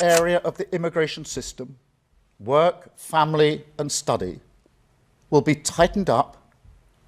area of the immigration system, work, family and study, will be tightened up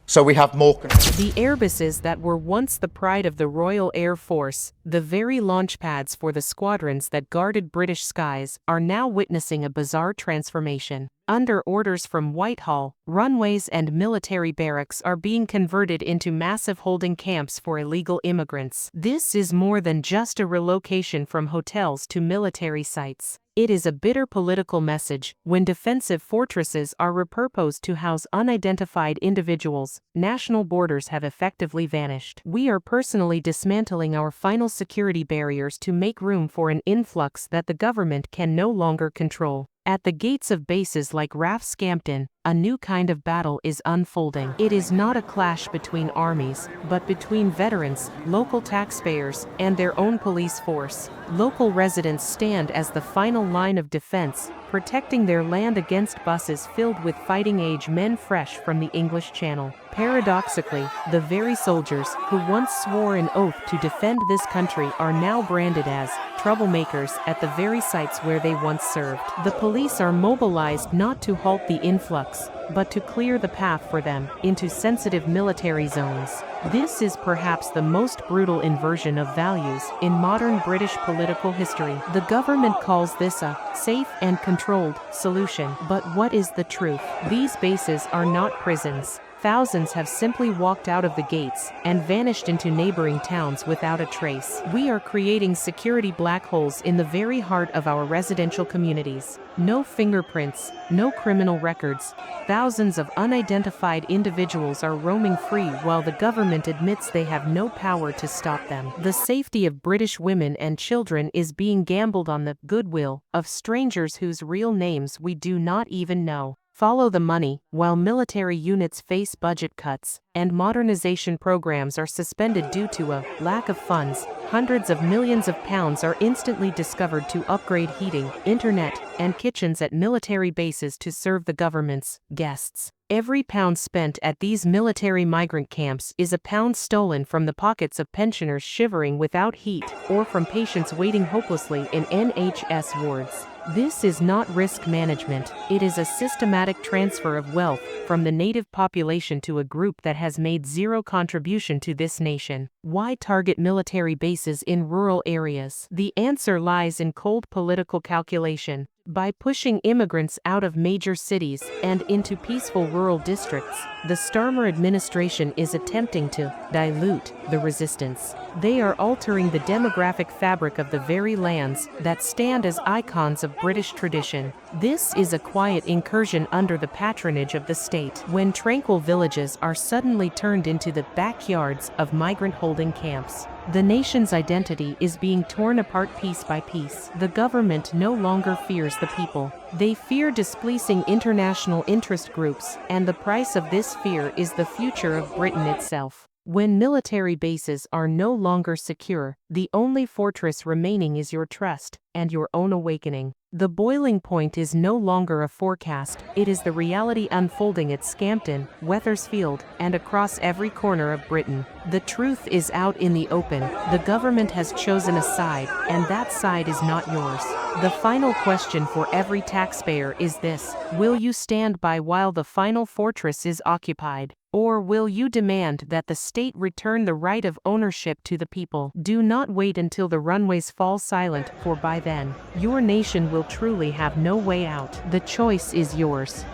so we have more control. The airbuses that were once the pride of the Royal Air Force, the very launch pads for the squadrons that guarded British skies, are now witnessing a bizarre transformation. Under orders from Whitehall, runways and military barracks are being converted into massive holding camps for illegal immigrants. This is more than just a relocation from hotels to military sites. It is a bitter political message. When defensive fortresses are repurposed to house unidentified individuals, national borders have effectively vanished. We are personally dismantling our final security barriers to make room for an influx that the government can no longer control. At the gates of bases like RAF Scampton, a new kind of battle is unfolding. It is not a clash between armies, but between veterans, local taxpayers, and their own police force. Local residents stand as the final line of defense, protecting their land against buses filled with fighting-age men fresh from the English Channel. Paradoxically, the very soldiers who once swore an oath to defend this country are now branded as troublemakers at the very sites where they once served. The police are mobilized not to halt the influx, but to clear the path for them into sensitive military zones. This is perhaps the most brutal inversion of values in modern British political history. The government calls this a safe and controlled solution. But what is the truth? These bases are not prisons. Thousands have simply walked out of the gates and vanished into neighboring towns without a trace. We are creating security black holes in the very heart of our residential communities. No fingerprints, no criminal records. Thousands of unidentified individuals are roaming free while the government admits they have no power to stop them. The safety of British women and children is being gambled on the goodwill of strangers whose real names we do not even know. Follow the money. While military units face budget cuts and modernization programs are suspended due to a lack of funds, hundreds of millions of pounds are instantly discovered to upgrade heating, internet, and kitchens at military bases to serve the government's guests. Every pound spent at these military migrant camps is a pound stolen from the pockets of pensioners shivering without heat or from patients waiting hopelessly in NHS wards. This is not risk management, it is a systematic transfer of wealth from the native population to a group that has made zero contribution to this nation. Why target military bases in rural areas? The answer lies in cold political calculation. By pushing immigrants out of major cities and into peaceful rural districts, the Starmer administration is attempting to dilute the resistance. They are altering the demographic fabric of the very lands that stand as icons of British tradition. This is a quiet incursion under the patronage of the state, when tranquil villages are suddenly turned into the backyards of migrant holding camps. The nation's identity is being torn apart piece by piece. The government no longer fears the people. They fear displeasing international interest groups, and the price of this fear is the future of Britain itself. When military bases are no longer secure, the only fortress remaining is your trust and your own awakening. The boiling point is no longer a forecast, it is the reality unfolding at Scampton, Wethersfield, and across every corner of Britain. The truth is out in the open. The government has chosen a side, and that side is not yours. The final question for every taxpayer is this: will you stand by while the final fortress is occupied? Or will you demand that the state return the right of ownership to the people? Do not wait until the runways fall silent, for by then, your nation will truly have no way out. The choice is yours.